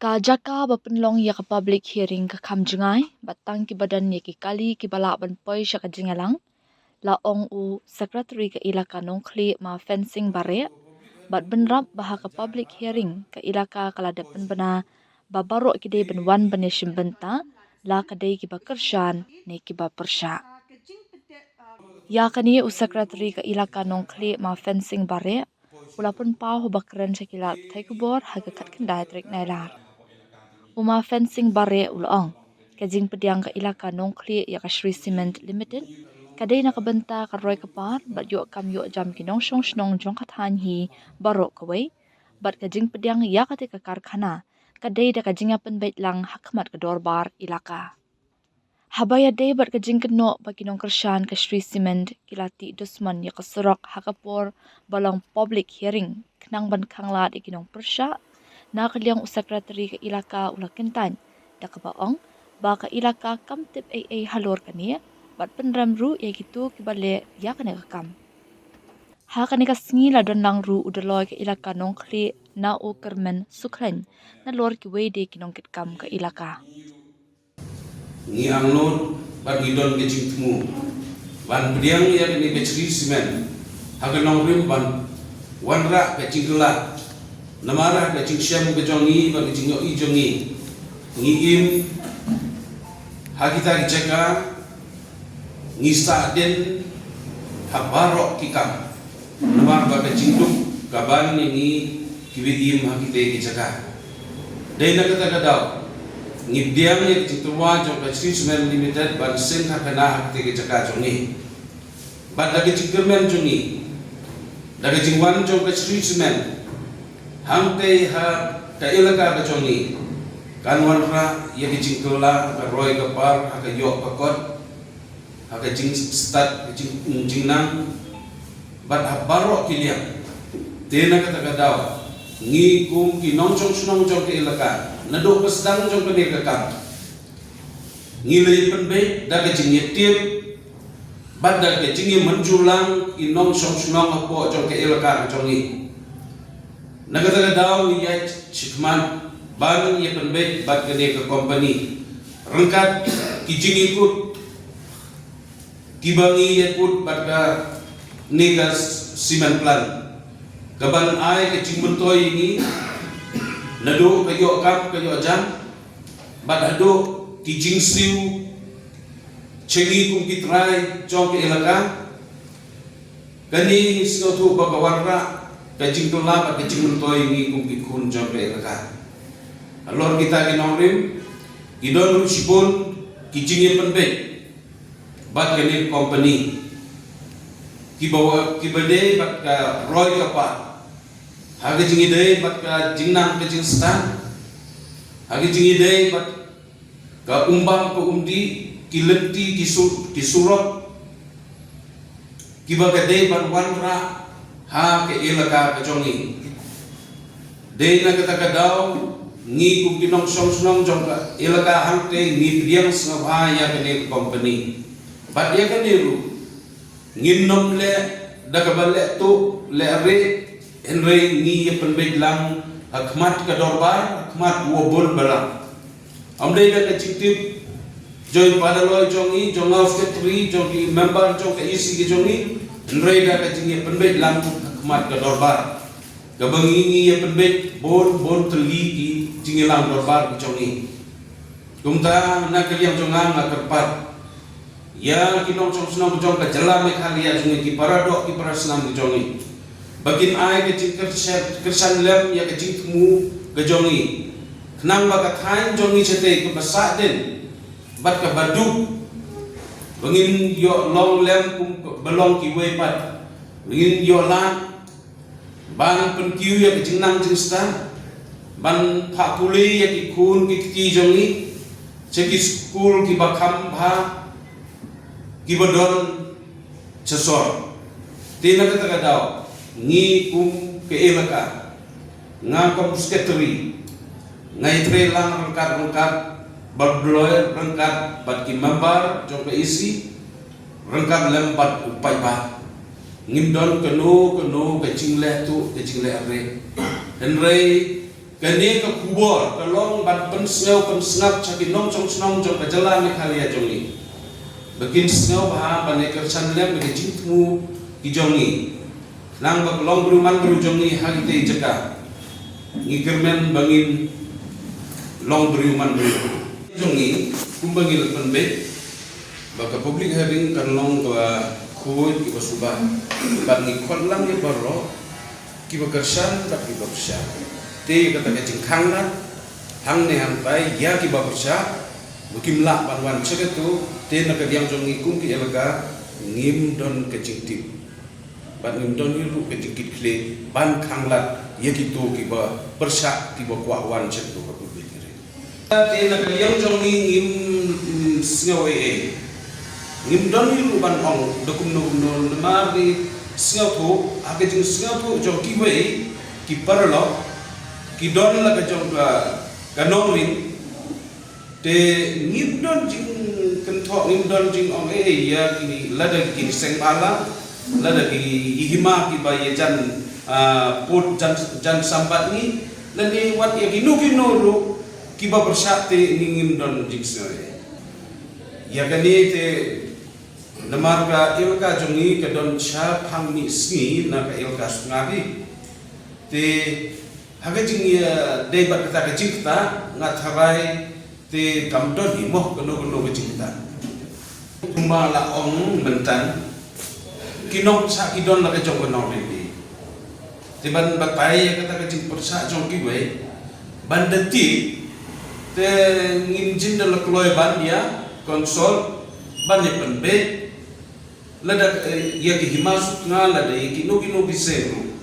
Ka jaka bapenlong ya ka public hearing ka kham jingai batang ki badan ye ki kali ki bala ban poi sha ka jingalang la ong u secretary ka ilaka nongkhli ma fencing bare bat benrap baha ka public hearing ka ilaka kala depan bana babaro ki de ben wan bane shimbenta la ka de ki bakershan ne ki ba persha ya kani u secretary ka ilaka nongkhli ma fencing bare ulapun pa ho bakran shakila thai ku bor ha ka khat khan dai trek nai lar Uma fencing bare ulong kajing pediang ka ilaka nongkhli ya ka Shri Cement Limited kadai na kabenta ka roy kapar bat yo kam yo jam kinong shong shnong jong ka than hi baro kawai bat kajing pediang ya ka te ka karkhana kadai da kajing apen bait lang hakmat ka dorbar ilaka Habaya day bat kajing keno ba kinong kershan ka Shri Cement kilati dusman ya ka surok hakapor balong public hearing knang ban khanglat ikinong persya na kaliang secretary ka ilaka ulakentan da ka baong ba ka ilaka kamtip ay halor kani bat penram ru ya gitu kibale ya kane ka kam ha kane ka sngi la don lang ru udaloy ka ilaka nongkhli na o kermen sukhren na lor ki we de kinong kit kam ka ilaka Ni anglon bat gidon ke cingtmu ban priang ya ni becri simen haganong rim ban wanra ke cingla namara ke cingsyam ke jongi ba ke cingyo i jongi ni im hakita diceka ni saden habaro kikam namar ba ke cingduk kaban ni kibidim hakite diceka dai na kata kadau ngibdiang ye cingtuwa jong Shri Cement Limited ban sen hakana hakte ke jaka jongi ban lagi cingkermen jongi lagi cingwan jong Shri Cement hamte ha ka ilaka ka jongi kanwan ra ye ke cingtola ka roy ka par ha ka yo pakot ha ka cing start cingnang ban habaro kiliang tena kata kadaw ngi kum ki nong chong sunong jong ke ilaka nadok pesdang jong ke nekakam ngilai penbe da ke jing tiep bad da ke jing menjulang inong song sunong apo jong ke ilaka jong ni nagata daw ya chikman ban ye penbe bad ke nek company rengkat ki jing ikut kibangi ye put bad ka negas cement plant kaban ai ke jing mentoy ini nado kayo kam kayo jam bat ado kijing siu chengi kum kitrai jong ke ilaka kani sino tu bagawarra kajing tu la bat kajing mentoy ni kum kikun jong ke ilaka alor kita kinongrim idon rusipun kijing ye penbe bat kani company kibade bat ka roy kapa hagi jingi day bat ka jingnang ke jingstan hagi jingi day bat ka umbang ko umdi kilenti kisurot kibaga day ban wanra ha ke ilaka ka jongi day na kata kadaw ngi kum kinong song sunong jong ka ilaka hangte ngi priang sngaba ya ke company bat ya kan niru nginnom le dakabale tu le re Henry ni ye penbej lang akmat ka dorbar akmat wobol bala amdai da ka chiktip joy padaloy jongi jonga secretary jongi member jong ka isi ke jongi Henry da ka jingi penbej lang akmat ka dorbar gabangi ni ye penbej bon teli ki jingi lang dorbar ki jongi kumta na kaliang jonga ngakerpat ya kinong chong sunong jong ka jala me khalia jongi ki paradok ki parasnam ki jongi Bagin ai ke jing kersan lem ya ke jing temu ke jongi kenang baka thain jongi chete ke basak den bat ka badu bangin yo long lem kum belong ki we pat bangin yo lan ban pen kiu ya ke jing nang jing sta ban pha puli ya ki kun ki jongi cheki school ki bakam bha ki bodon chesor tina kata kadau ngi kum ke ilaka nga kom secretary ngai tre lang rengkat berdloy rengkat bat ki member jong ke isi rengkat lembat upai ba ngim don kenu ke jingle tu ke jingle re henry Kani ka kubor kalong ban pensengap caki nong chong snong jong ka jalan ni khalia jong ni. Begin sengau bah ban ekar sanlem bagi jingtmu ki jong ni. Nang bak long bruman bru jong ni hagite jaka. Ngirmen bangin long bruman bru. Jong ni kumbangil penbe baka public hearing kan long ba kuy ki basubah ban ni khotlang ni baro ki bakarsan tak ki babsha te kata ke jingkhang na hang ne hang pai ya ki babsha bukim la banwan chegetu te na ka diang jong ni kum ki elaka ngim don ke jingtip ban ngim don ni ru ke jingkit kle ban khang lat ya ki to ki ba persha ki ba kwa wan chegetu ka public hearing te na ka diang jong ni ngim singawe ngim don ni ru ban ong dokum no mar ni singau tu age jing singau tu jong ki wei ki parlo ki don la ka jong ka nong ring te ngim don jing kan tho ngim don jing ong ya kini lada ki seng bala lada ki ihima ki ba ye jan put jan sambat ni lani wat ya kinu ru ki ba bersate ngim don jing singau ya kani te namar ka ilka jongi ka don cha phang ni sngi na ka ilka sngabi te haga jing ya dei bat kata ka jingta nga tharai te kam don hi mo ka no ka jingta kuma la ong mentan kinong sa ki don la ka jong ka nong ni te ban ba pai kata ka jing persa jong ki we ban deti te ngin jin da la kloi ban ya konsol ban ni penbe lada ya ki himas nga lada ya ki no biseru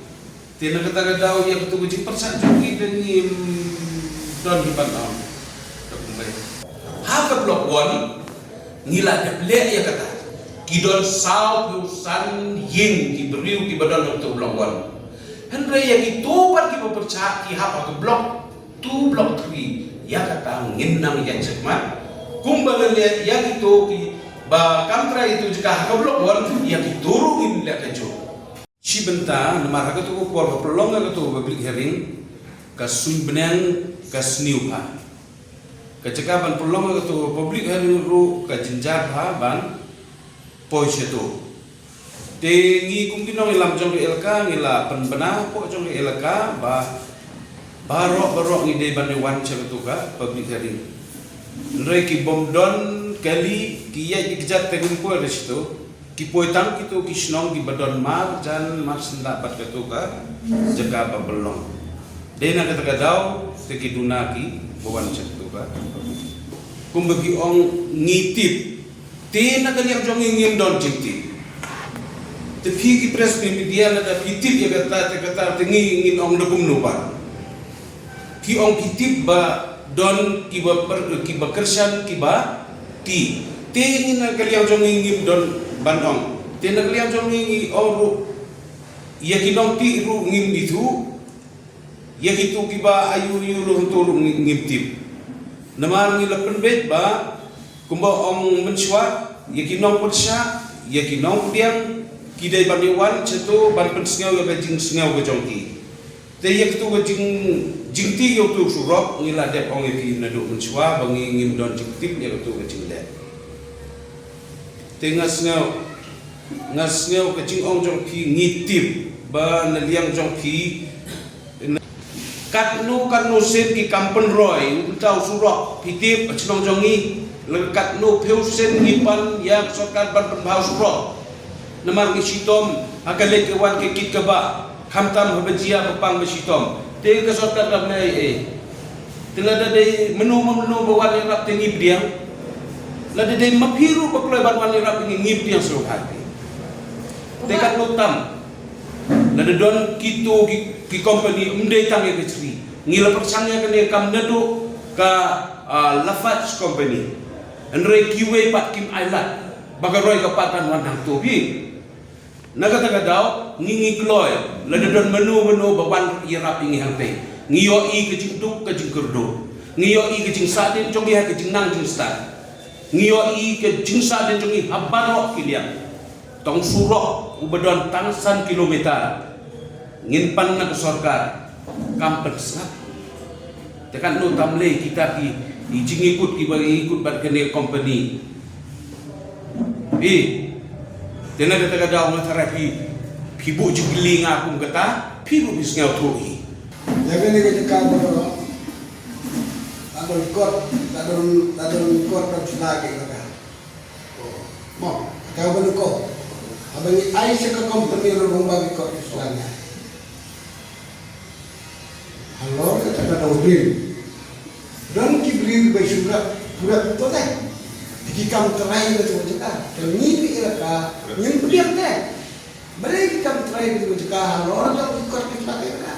tena kata kadau ya betul betul persa jogi dengan don di panau haka blok one ngila de ble ya kata ki don sau san yin ki beriu ki badan untuk blok one hendra ya ki topat ki perca ki hapa ke blok 2 blok 3 ya kata nginang ya cekmat kumbalan ya ki to ki ba kamtra itu jika ka blok wan ya kiturungin la kajo si benta namar ka to ko ba prolong ka to public hearing ka sun benang ka sniu pa ka jika ban prolong ka to public hearing ru ka jinjar ha ban poise to te ngi kum kinong ilam jong elka ngila penbena po jong elka ba baro ngi de ban wan che to ka public hearing ndre ki bomdon kali kiya dikjat tegun ko resto ki poitang kito kisnong ki badon mar jan mar senda bat katuka jaga babelong dena kata kadau te ki dunaki bawan catuka kumbagi ong ngitip tena kali yang jong ngim don jingti te phi ki press media na da pitip ya kata te ngin ong dogum no ba ki ong kitip ba don ki ba kersan ki ba ti ingin kalian jong ngim don bandong te na kalian jong ngi oru ya kinong ti ru ngim itu ya itu ki ba ayu ru untuk ngim tip namar ngi lapen bet ba kumba ong menswa ya kinong persa ya kinong diang kidai bandewan ceto ban pensngau ya jing sngau ga jong ki te ya tu ga jing ti yo tu surok ngi la dep ong ki na do menswa bangi ngim don jing tip ya tu ga jing le te ngasngau ke jing ong jong ki ngitip ba na liang jong ki katnu sen ki kampen roy utau surok pitip chnong jong ni le katnu pheu sen ngipan ya sorkat ban penbau surok namar ki sitom akale ke wan ke kit ke ba khamtam habjia bapang besitom te ke sorkat lam nai telada de menu bawan rap te ngip diang lada de mapiru bakloi ban wan rap ngip diang seru hati te kat lutam lada don kito ki company umdei tangi kecri ngila persangnya kene kam nedo ka Lafarge company andre kiwe pat kim island bagaroi ka patan wan hang tu bi naga taga daw ngingi kloy lada don menu bawan irap ingi hang te ngiyo i ke jing duk ke jing kurdo ngiyo i ke jing sadin jongi ha ke jing nang jing sta ngiyo i ke jing sadin jongi habaro kilian tong surok ubedon tangsan kilometer ngin pan na ke sorkar kampen snap tekan no tamle kita ki ijing ikut ki bagi ikut bar kenil company tena kata daw na terapi pibu jigli ngakung kata pibu bis ngau tui jadi ni kita kau adon kot lagi kata mau kau benuko abang ni ai seka company ro bagi kot Islamnya halo kata kata bil dan kibri be surat to dah dikam terai betul cakap dan ni ilaka yang diam deh balik dikam terai betul cakap halo orang ikut Islamnya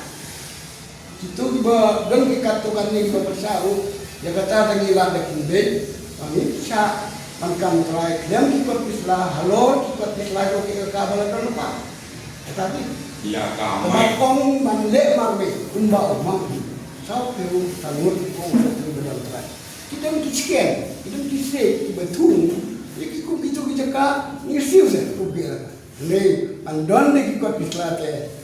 itu ba dan dikatakan ni ba persau ya kata ada ngilang dak indek kami bisa mankam terai dan ikut Islam halo ikut Islam ke kabel dan lupa tetapi ya Kong manle marme umba umang sao peru tangut kong benar terai kita mesti sekian kita mesti sek betul iki ku itu kita ngisiu se ku biar le andon ne ikut Islam te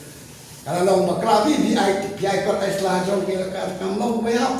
kalau lo maklabi bi ai kot Islam jong ke ka kamu bayar